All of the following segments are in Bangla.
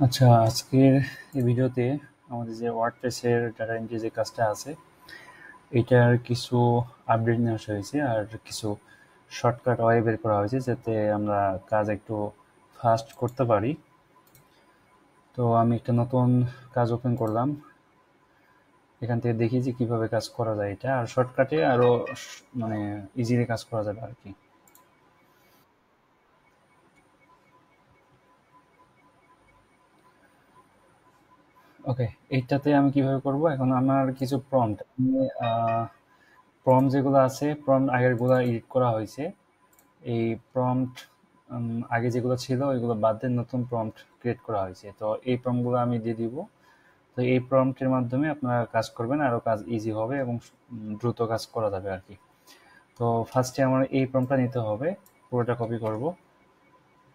আচ্ছা, আজকের এই ভিডিওতে আমাদের যে ওয়ার্ডপ্রেসের ডাটা এন্ট্রি যে কাজটা আছে, এটার কিছু আপডেট নিয়ে আসা হয়েছে আর কিছু শর্টকাট ওয়ে বের করা হয়েছে যাতে আমরা কাজ একটু ফাস্ট করতে পারি। তো আমি একটা নতুন কাজ ওপেন করলাম, এখান থেকে দেখি যে কিভাবে কাজ করা যায় এটা, আর শর্টকাটে আরো মানে ইজিলি কাজ করা যাবে আর কি। ওকে, এইটাতে আমি কিভাবে করব, এখন আমার কিছু প্রম্পট প্রম্পট যেগুলো আছে, প্রম্পট আগেরগুলো এডিট করা হয়েছে। এই প্রম্পট আগে যেগুলো ছিল ওইগুলো বাদ দিয়ে নতুন প্রম্পট ক্রিয়েট করা হয়েছে, তো এই প্রম্পটগুলো আমি দিয়ে দিব। তো এই প্রম্পটের মাধ্যমে আপনারা কাজ করবেন, আরও কাজ ইজি হবে এবং দ্রুত কাজ করা যাবে আর কি। তো ফার্স্টে আমার এই প্রম্পটটা নিতে হবে, পুরোটা কপি করব।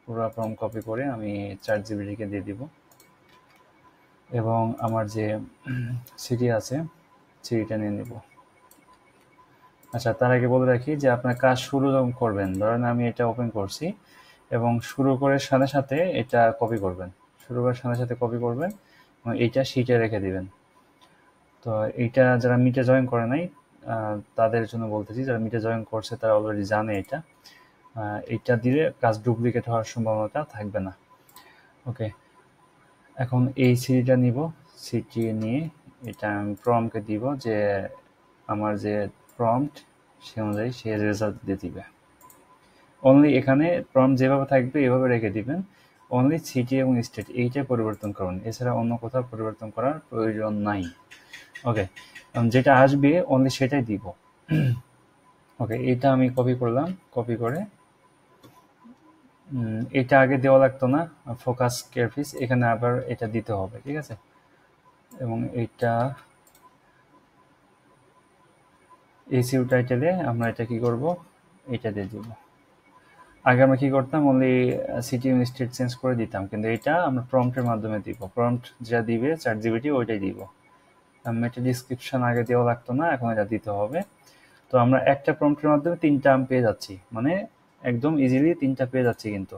পুরো প্রম্পট কপি করে আমি চ্যাট জিপিটিকে দিয়ে দিব, এবং আমার যে সিটি আছে সিটিটা নিয়ে নেব। আচ্ছা, তার আগে বলে রাখি যে আপনার কাজ শুরু যখন করবেন, ধরেন আমি এটা ওপেন করছি এবং শুরু করার সাথে সাথে এটা কপি করবেন। শুরু করার সাথে সাথে কপি করবেন এবং এইটা শিটে রেখে দিবেন। তো এইটা যারা মিটে জয়েন করে নাই তাদের জন্য বলতেছি, যারা মিটে জয়েন করছে তারা অলরেডি জানে এটা। এইটা দিলে কাজ ডুপ্লিকেট হওয়ার সম্ভাবনাটা থাকবে না। ওকে, এখন এই সিটিটা নিব। সিটি নিয়ে এটা আমি প্রম্পটকে দিব যে আমার যে প্রম্পট সে অনুযায়ী সে রেজাল্ট দিয়ে দিবে। অনলি এখানে প্রম্পট যেভাবে থাকবে এভাবে রেখে দিবেন। অনলি সিটি এবং স্টেট এইটা পরিবর্তন করুন, এছাড়া অন্য কোথাও পরিবর্তন করার প্রয়োজন নাই। ওকে, যেটা আসবে অনলি সেটাই দিব। ওকে, এটা আমি কপি করলাম। কপি করে এটা আগে দেওয়া লাগতো না, ফোকাস কেয়ারফিস, এখানে আবার এটা দিতে হবে, ঠিক আছে। এবং এইটা এসিউ টাইটেলে আমরা এটা কি করব, এটা দিয়ে দিব। আগে আমরা কি করতাম, অনলি সিটি এবং স্টেট চেঞ্জ করে দিতাম, কিন্তু এটা আমরা প্রম্পটের মাধ্যমে দিব। প্রম্পট যা দিবে চ্যাট জিপিটি ওইটাই দিব। মেটা ডিসক্রিপশন আগে দেওয়া লাগতো না, এখন এটা দিতে হবে। তো আমরা একটা প্রম্পটের মাধ্যমে তিনটা পেয়ে যাচ্ছি, মানে একদম ইজিলি তিনটা পেয়ে যাচ্ছি কিন্তু।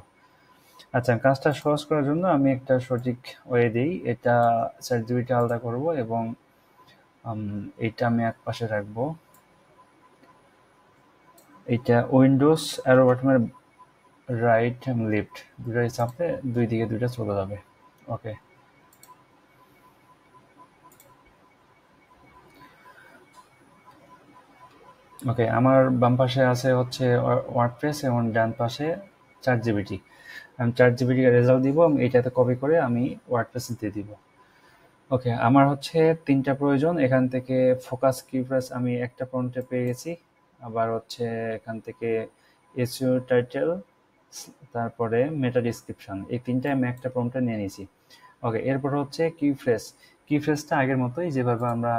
আচ্ছা, কাজটা সহজ করার জন্য আমি একটা সঠিক ওয়ে দিই। এটা চ্যাট জিপিটি আলাদা করব এবং এইটা আমি এক পাশে রাখবো। এটা উইন্ডোজ অ্যারো বাটনের রাইট এবং লেফট দুটাই চাপলে দুই দিকে দুইটা চলে যাবে। ওকে, ওকে, আমার বাম পাশে আছে হচ্ছে ওয়ার্ডপ্রেস এবং ডান পাশে চ্যাট জিপিটি। আমি চ্যাট জিপিটি রেজাল্ট দিব এবং এইটাতে কপি করে আমি ওয়ার্ডপ্রেসে দিয়ে দিব। ওকে, আমার হচ্ছে তিনটা প্রয়োজন। এখান থেকে ফোকাস কিপ্রেস আমি একটা প্রম্পটে পেয়ে গেছি। আবার হচ্ছে এখান থেকে এসইও টাইটেল, তারপরে মেটা ডিসক্রিপশন, এই তিনটাই আমি একটা প্রম্পটে নিয়ে নিয়েছি। ওকে, এরপর হচ্ছে কিফ্রেস। কিফ্রেসটা আগের মতোই যেভাবে আমরা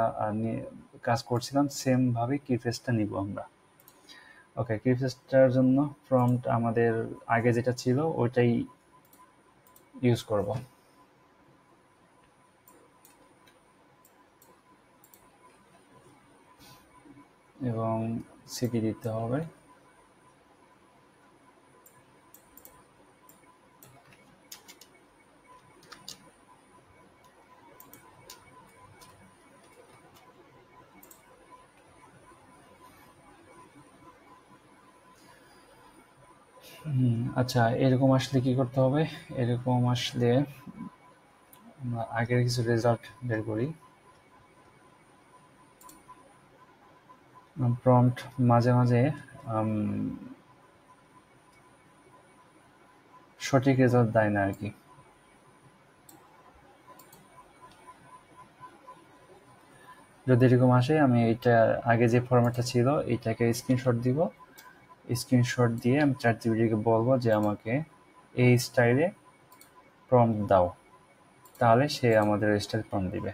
কাজ করছিলাম সেম ভাবে কিফ্রেসটা নিব আমরা। ওকে, কিফ্রেসটার জন্য প্রম্পট আমাদের আগে যেটা ছিল ওইটাই ইউজ করব, এবং সিটি দিতে হবে। আচ্ছা, এরকম আসলে কি করতে হবে? এরকম আসলে আমরা আগের কিছু রেজাল্ট বের করি। প্রম্পট মাঝে মাঝে সঠিক রেজাল্ট দেয় না আর কি। যদি এরকম আসে আমি এইটা আগে যে ফরম্যাটটা ছিল এইটাকে স্ক্রিনশট দিব। স্ক্রিনশট দিয়ে আমি চ্যাট জিপিটিকে বলবো যে আমাকে এই স্টাইলে প্রম্পট দাও, তাহলে সে আমাদের স্টাইল প্রম্পট দিবে।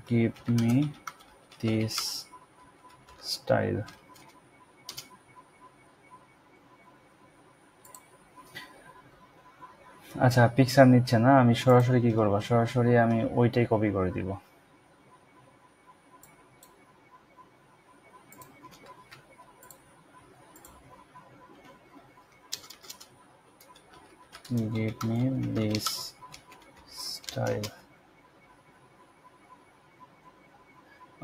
Give me this style. আচ্ছা, পিকচার নিচ্ছে না, আমি সরাসরি কি করবো, সরাসরি আমি ওইটাই কপি করে দিব। give me this style.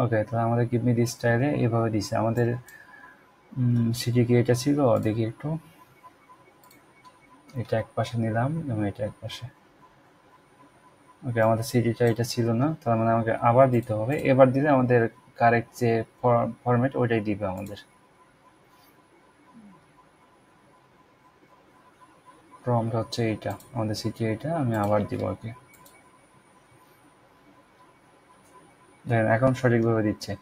ওকে, তাহলে আমাদের give me this style এ এভাবে দিছে। আমাদের সিটি কি এটা ছিল, দেখি একটু। এটা এক পাশে নিলাম এবং এটা এক পাশে। ওকে, আমাদের সিটিটা এটা ছিল না, তার মানে আমাকে আবার দিতে হবে। এবার দিলে আমাদের কারেক্ট যে ফরম্যাট ওইটাই দিবে আমাদের। প্রম্পট হচ্ছে এইটা, আমাদের সিটি এটা, আমি আবার দিব আর কি। দেখেন এখন সঠিকভাবে দিচ্ছে।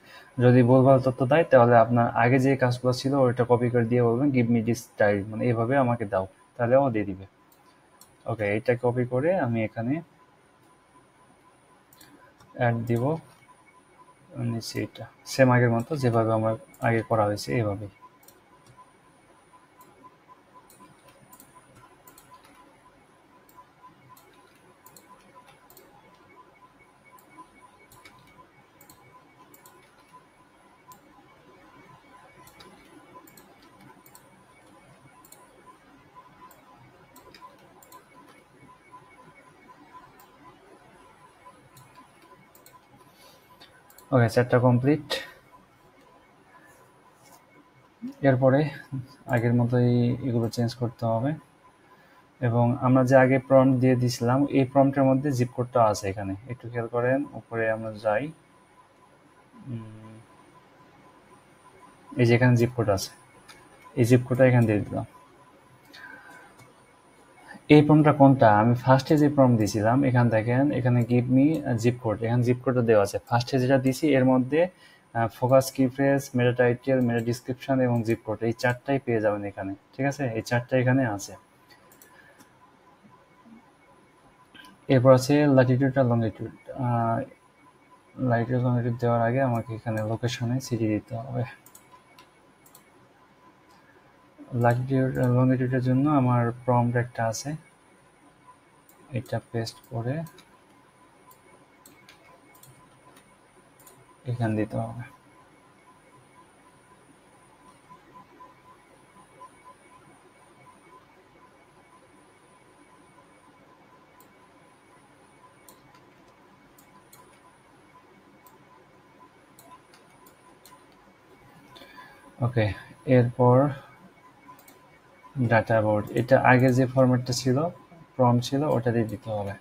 যদি ভুলভাল তথ্য দেয় তাহলে আপনার আগে যে কাজগুলো ছিল ওইটা কপি করে দিয়ে বলবেন গিভ মি দিস স্টাইল, মানে এইভাবে আমাকে দাও, তাহলে ও দিয়ে দিবে। ওকে, এটা কপি করে আমি এখানে অ্যাড দিব, নিচে এটা সেম আগের মতো যেভাবে আমার আগে করা হয়েছে এইভাবেই। ওকে, চ্যাটটা কমপ্লিট। এরপরে আগের মতোই এগুলো চেঞ্জ করতে হবে, এবং আমরা যে আগে প্রম্পট দিয়ে দিছিলাম এই প্রম্পটের মধ্যে জিপ কোডটা আছে এখানে, একটু খেয়াল করেন। উপরে আমরা যাই, এই যে এখানে জিপ কোড আছে, এই জিপ কোডটা এখানে দিয়ে দিলাম। এই প্রম্পটটা কোনটা, আমি ফার্স্টে যে প্রম্পট দিয়েছিলাম এখানে দেখেন, এখানে গিভ মি জিপ কোড, এখানে জিপ কোডটা দেওয়া আছে। ফার্স্টে যেটা দিছি এর মধ্যে ফোকাস কি ফ্রেজ, মেটা টাইটেল, মেটা ডিসক্রিপশন এবং জিপ কোড, এই চারটাই পেয়ে যাবেন এখানে। ঠিক আছে, এই চারটা এখানে আছে। এরপর আছে ল্যাটিটিউড আর লংটিটিউড। ল্যাটিটিউড লংটিটিউড দেওয়ার আগে আমাকে এখানে লোকেশনে সিটি দিতে হবে। ল্যাটিটিউড আর লংটিটিউডের জন্য আমার প্রম্পট একটা আছে, এটা পেস্ট করে এখানে দিতে হবে। ওকে, এরপর ডাটা বোর্ড, এটা আগে যে ফরম্যাটটা ছিল প্রম্পট ছিল ওটা দিয়ে দিতে হবে।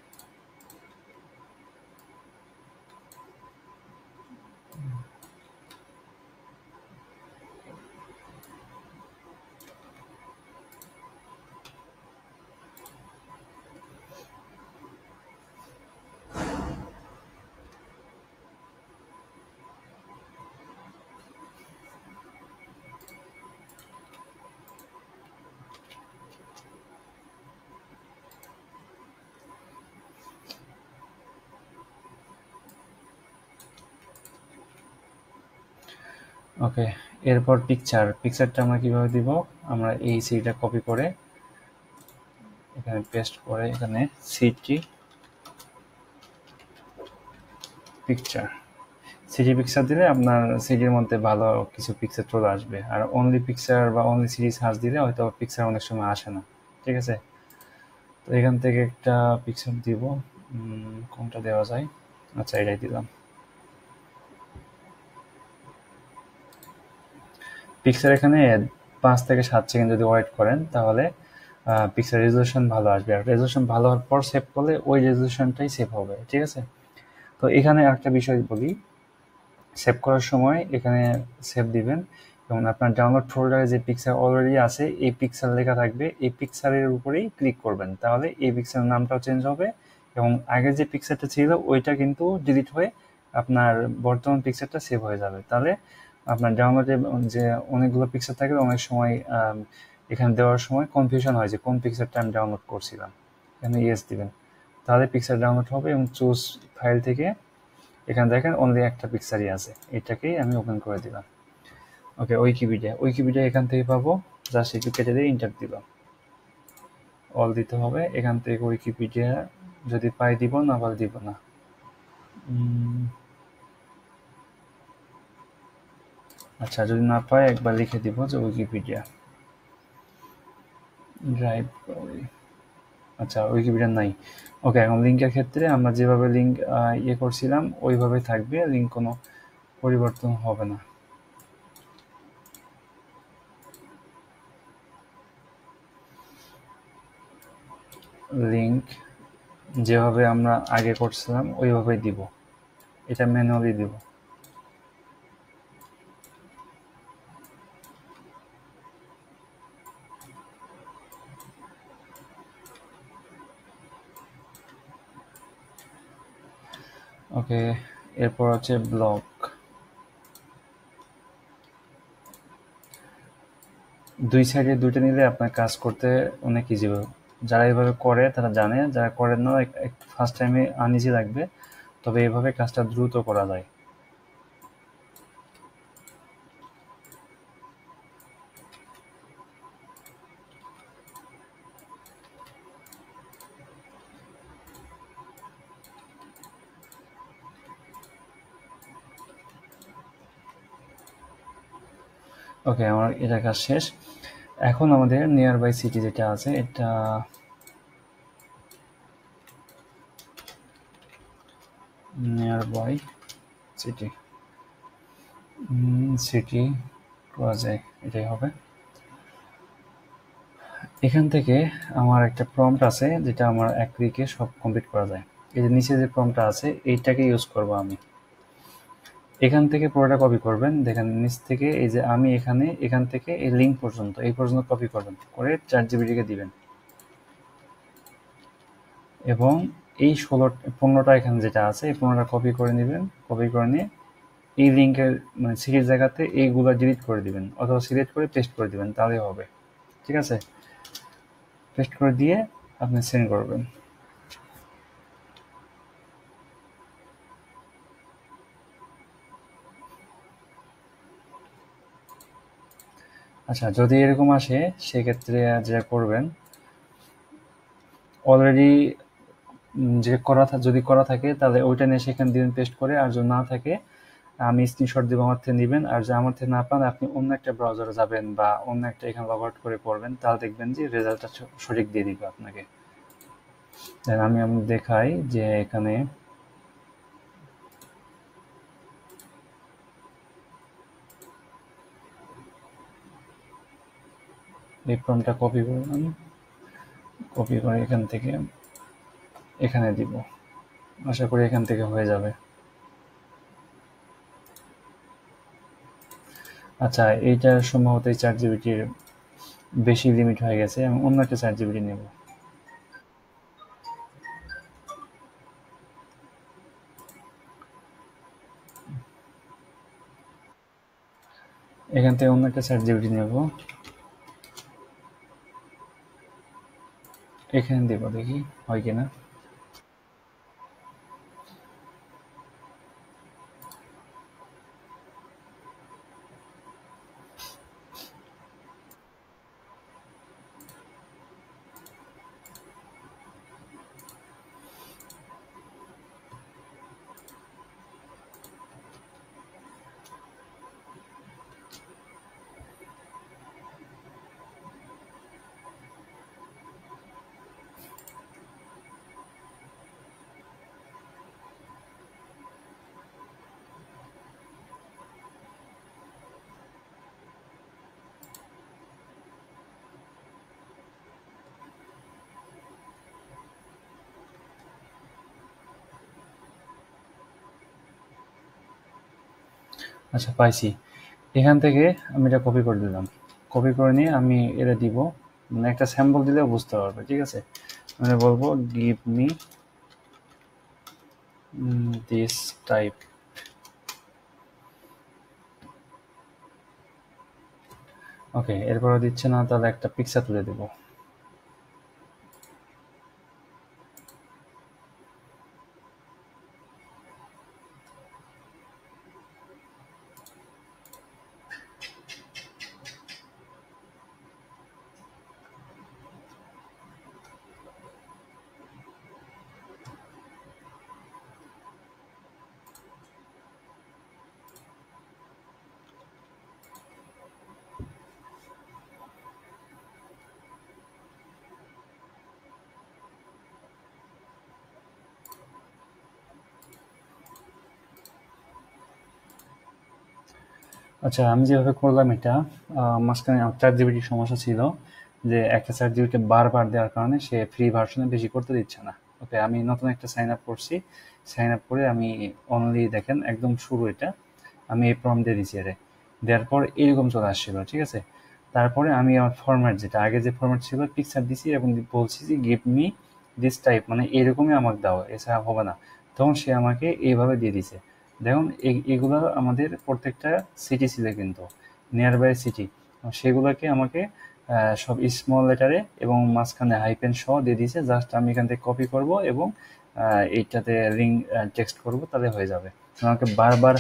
ওকে, এরপর পিকচারটা আমরা কিভাবে দিব, আমরা এই সিটা কপি করে এখানে পেস্ট করে এখানে সিটি পিকচার দিলে আপনার সিটির মধ্যে ভালো কিছু পিকচার চলে আসবে। আর অনলি পিকচার বা অনলি সিটি সার্চ দিলে হয়তো পিকচার অনেক সময় আসে না। ঠিক আছে, তো এখান থেকে একটা পিকচার দিব, কোনটা দেওয়া যায়, আচ্ছা এটাই দিলাম। পিকচার এখানে 5 থেকে 7 সেকেন্ড যদি ওয়েট করেন তাহলে পিকচার রেজলিউশন ভালো আসবে, আর রেজলিউশন ভালো হওয়ার পর সেভ করলে ওই রেজলিউশনটাই সেভ হবে। ঠিক আছে, তো এখানে একটা বিষয় বলি, সেভ করার সময় এখানে সেভ দিবেন এবং আপনার ডাউনলোড ফোল্ডারে যে পিকচার অলরেডি আছে এই পিকচার লেখা থাকবে, এই পিকচারের উপরেই ক্লিক করবেন, তাহলে এই পিকচারের নামটাও চেঞ্জ হবে এবং আগের যে পিকচারটা ছিল ওইটা কিন্তু ডিলিট হয়ে আপনার বর্তমান পিকচারটা সেভ হয়ে যাবে। তাহলে আপনার ডাউনলোডে যে অনেকগুলো পিকচার থাকে অনেক সময় এখানে দেওয়ার সময় কনফিউশন হয় যে কোন পিকচারটা আমি ডাউনলোড করছিলাম। এখানে ইয়েস দিবেন, তাহলে পিকচার ডাউনলোড হবে এবং চুজ ফাইল থেকে এখানে দেখেন অনলি একটা পিকচারই আছে, এটাকেই আমি ওপেন করে দিলাম। ওকে, উইকিপিডিয়া এখান থেকে পাবো, জাস্ট একটু কেটে দিয়ে ইন্টার দিলাম, অল দিতে হবে। এখান থেকে উইকিপিডিয়া যদি পাই দিব, না পাই দিব না। আচ্ছা, যদি না পাই একবার লিখে দিব যে উইকিপিডিয়া ড্রাইভ। আচ্ছা, উইকিপিডিয়া নাই। ওকে, এখন লিঙ্কের ক্ষেত্রে আমরা যেভাবে লিঙ্ক ইয়ে করছিলাম ওইভাবেই থাকবে, লিঙ্ক কোনো পরিবর্তন হবে না। লিঙ্ক যেভাবে আমরা আগে করছিলাম ওইভাবেই দিব, এটা ম্যানুয়ালি দিব। ওকে, এরপর হচ্ছে ব্লগ। দুই সাইডে দুইটা নিলে আপনার কাজ করতে অনেক ইজি হবে। যারা এভাবে করে তারা জানে, যারা করেন না ফার্স্ট টাইমে আনইজি লাগবে, তবে এভাবে কাজটা দ্রুত করা যায়। ওকে, আমার এটা কাজ শেষ। এখন আমাদের নিয়ার বাই সিটি যেটা আছে, এটা নিয়ার বাই সিটি, সিটি ক্লোজে এটাই হবে। এখান থেকে আমার একটা প্রম্পট আছে যেটা আমার এক ক্লিকে সব কমপ্লিট করা যায়। এই যে নিচে যে প্রম্পটটা আছে এইটাকে ইউজ করব আমি। এখান থেকে পুরোটা কপি করবেন, দেখেন নিচ থেকে এই যে আমি এখান থেকে এই লিঙ্ক পর্যন্ত এই পর্যন্ত কপি করবেন, করে ChatGPT-কে দিবেন এবং এই 15টা এখানে যেটা আছে এই 15টা কপি করে নেবেন। কপি করে নিয়ে এই লিঙ্কের মানে সিরির জায়গাতে এইগুলো ডিলিট করে দিবেন অথবা সিলেক্ট করে পেস্ট করে দিবেন, তাহলেই হবে। ঠিক আছে, পেস্ট করে দিয়ে আপনি সেন্ড করবেন। আচ্ছা, যদি এরকম আসে সেক্ষেত্রে যেটা করবেন, অলরেডি যে যদি করা থাকে তাহলে ওইটা নিয়ে সেখানে দিবেন পেস্ট করে, আর যদি না থাকে আমি স্ক্রিনশট দিব আমার থেকে নেবেন, আর যদি আমার থেকে না পান আপনি অন্য একটা ব্রাউজারে যাবেন বা অন্য একটা এখানে লগ আউট করে পড়বেন, তাহলে দেখবেন যে রেজাল্টটা সঠিক দিয়ে দিবে আপনাকে। আমি দেখাই যে এখানে এই ফর্মটা কপি করলাম, কপি করে এখান থেকে এখানে দিব, আশা করি এখান থেকে হয়ে যাবে। আচ্ছা, এইটা সম্ভবত এই ChatGPT-র বেশি লিমিট হয়ে গেছে, আমি অন্য একটা ChatGPT নেব। এখান থেকে অন্য একটা ChatGPT নেব, এখানে দেব, দেখি হয় কিনা। আচ্ছা, পাইছি। এখান থেকে আমি এটা কপি করে দিলাম, কপি করে নিয়ে আমি এটা দিব, মানে একটা স্যাম্পল দিলেও বুঝতে পারবে। ঠিক আছে, মানে বলবো গিভ মি দিস টাইপ। ওকে, এরপরে দিচ্ছে না, তাহলে একটা পিকচার তুলে দেবো। আচ্ছা, আমি যেভাবে করলাম এটা, মাঝখানে আমার চ্যাট জিপিটির সমস্যা ছিল যে একটা চ্যাট জিপিটি বারবার দেওয়ার কারণে সে ফ্রি ভার্সনে বেশি করতে দিচ্ছে না। ওকে, আমি নতুন একটা সাইন আপ করছি। সাইন আপ করে আমি অনলি দেখেন একদম শুরু এটা আমি এই প্রম্পট দিয়ে দিচ্ছি এর দেওয়ার পর এরকম চলে আসছিল, ঠিক আছে। তারপরে আমি আমার ফরম্যাট যেটা আগে যে ফরম্যাট ছিল পিকচার দিছি এবং বলছি যে গিভ মি দিস টাইপ, মানে এরকমই আমাকে দাও, এছাড়া হবে না। তখন সে আমাকে এইভাবে দিয়ে দিছে। দেখুন এগুলো আমাদের প্রত্যেকটা সিটি ছিল কিন্তু নিয়ার বাই সিটি, সেগুলোকে আমাকে সব স্মল লেটারে এবং মাঝখানে হাইপেন সহ দিয়ে দিয়েছে। জাস্ট আমি এখান থেকে কপি করব এবং এইটাতে রিং টেক্সট করব, তাহলে হয়ে যাবে। আমাকে বারবার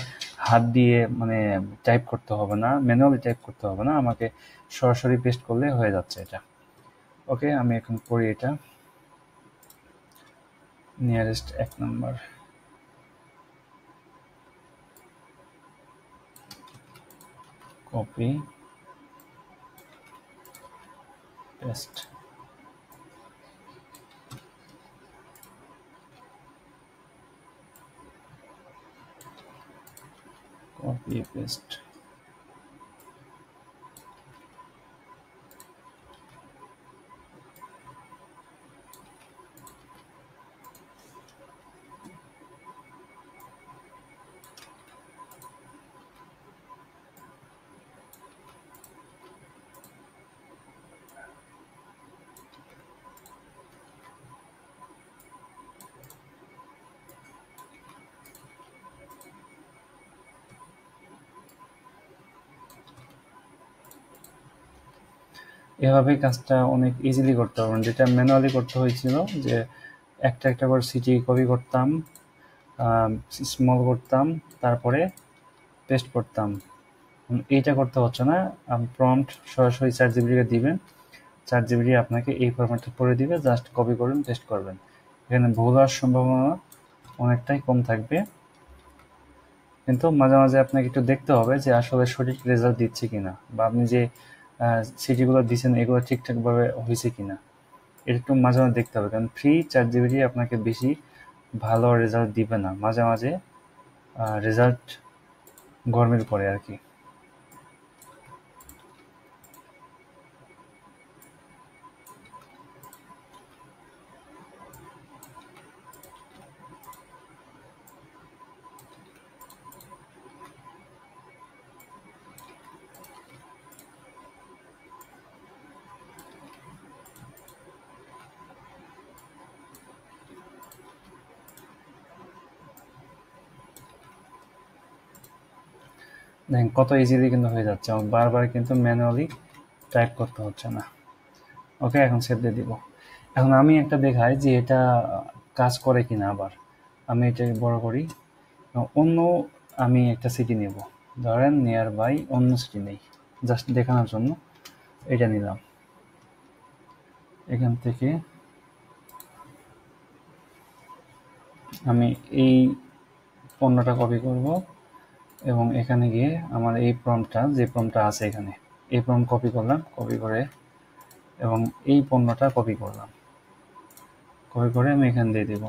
হাত দিয়ে মানে টাইপ করতে হবে না, ম্যানুয়ালি টাইপ করতে হবে না, আমাকে সরাসরি পেস্ট করলে হয়ে যাচ্ছে এটা। ওকে, আমি এখন করি এটা। নিয়ারেস্ট 1 নম্বর, কপি পেস্ট, কপি পেস্ট। এভাবেই কাজটা অনেক ইজিলি করতে পারবেন, যেটা ম্যানুয়ালি করতে হয়েছিল যে একটা একটা করে সিটি কপি করতাম, স্মল করতাম, তারপরে পেস্ট করতাম। এইটা করতে হচ্ছে না, প্রম্পট সরাসরি চ্যাট জিপিটিকে দিবেন, চ্যাট জিপিটি আপনাকে এই ফরম্যাটে পড়ে দিবে, জাস্ট কপি করবেন পেস্ট করবেন। এখানে ভুল হওয়ার সম্ভাবনা অনেকটাই কম থাকবে, কিন্তু মাঝে মাঝে আপনাকে একটু দেখতে হবে যে আসলে সঠিক রেজাল্ট দিচ্ছে কিনা, বা আপনি যে সিটিগুলো দিচ্ছেন এগুলো ঠিকঠাকভাবে হয়েছে কিনা, এটা একটু মাঝে মাঝে দেখতে হবে। কারণ ফ্রি চ্যাট জিপিটি আপনাকে বেশি ভালো রেজাল্ট দিবে না, মাঝে মাঝে রেজাল্ট গরমিল পড়ে আর কি। দেখেন কত ইজিলি কিন্তু হয়ে যাচ্ছে, আমার বারবার কিন্তু ম্যানুয়ালি টাইপ করতে হচ্ছে না। ওকে, এখন সেভ দিয়ে দিব। এখন আমি একটা দেখাই যে এটা কাজ করে কিনা। আবার আমি এটা বড় করি, অন্য আমি একটা সিটি নেব, ধরেন নিয়ার বাই অন্য সিটি নেই, জাস্ট দেখানোর জন্য এটা নিলাম। এখান থেকে আমি এই পণ্যটা কপি করব এবং এখানে গিয়ে আমার এই প্রম্পটটা যে প্রম্পটটা আছে এখানে এই প্রম্পট কপি করলাম, কপি করে এবং এই পণ্যটা কপি করলাম, কপি করে আমি এখানে দিয়ে দেব।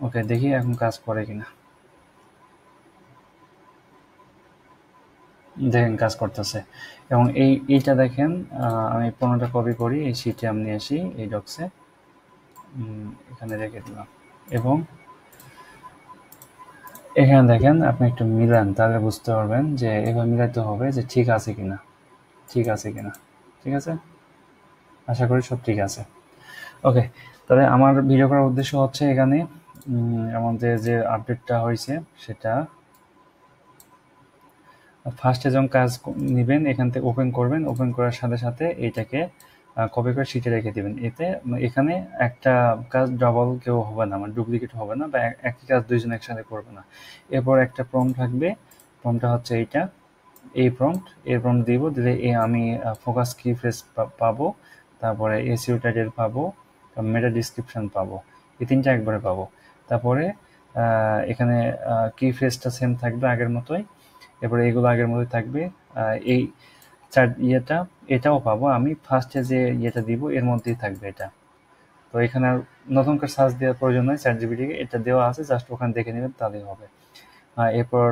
ওকে, দেখি এখন কাজ করে কিনা। দেখেন কাজ করতেছে। এবং এইটা দেখেন, আমি পণ্যটা কপি করি, এই শিটে আমি নিয়ে আসি, এই ডক্সে এখানে রেখে দিলাম এবং এখানে দেখেন আপনি একটু মিলান, তাহলে বুঝতে পারবেন যে এবার মিলাতে হবে যে ঠিক আছে কিনা, ঠিক আছে কিনা। ঠিক আছে, আশা করি সব ঠিক আছে। ওকে, তাহলে আমার ভিডিও করার উদ্দেশ্য হচ্ছে এখানে আমাদের যে আপডেটটা হয়েছে সেটা ফার্স্টে যখন কাজ নেবেন এখান থেকে ওপেন করবেন, ওপেন করার সাথে সাথে এইটাকে কপি করে শিটে রেখে দেবেন। এতে এখানে একটা কাজ ডাবল কেউ হবে না, মানে ডুপ্লিকেট হবে না, বা একই কাজ দুইজন একসাথে করবে না। এরপর একটা প্রম্পট থাকবে, প্রম্পটটা হচ্ছে এইটা, এই প্রম্পট, এই প্রম্পট দিব, দিলে আমি ফোকাস কি ফ্রেজ পাবো, তারপরে এসইও টাইটেল পাবো, মেটা ডিসক্রিপশন পাবো, এই তিনটা একবারে পাবো। তারপরে এখানে কি ফ্রেজটা সেম থাকবে আগের মতোই, এরপরে এগুলো আগের মতোই থাকবে। এই চার ইয়েটা এটাও পাবো, আমি ফার্স্টে যে ইয়েটা দিব এর মধ্যেই থাকবে এটা। তো এখানে আর নতুন করে সার্চ দেওয়ার প্রয়োজন নয়, চ্যাট জিপিটিকে এটা দেওয়া আছে, জাস্ট ওখানে দেখে নেবেন তাহলেই হবে। এরপর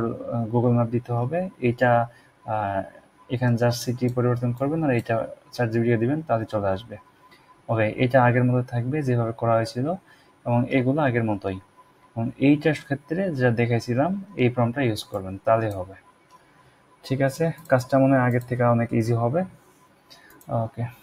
গুগল ম্যাপ দিতে হবে। এইটা এখানে জাস্ট সিটি পরিবর্তন করবেন আর এটা ChatGPT দিবেন, তাহলে চলে আসবে। ওকে, এটা আগের মতো থাকবে যেভাবে করা হয়েছিল এবং এগুলো আগের মতোই। এবং এইটার ক্ষেত্রে যা দেখাইছিলাম এই প্রম্পটটা ইউজ করবেন, তাহলে হবে। ঠিক আছে, কাজটা মনে হয় আগের থেকে অনেক ইজি হবে। ওকে।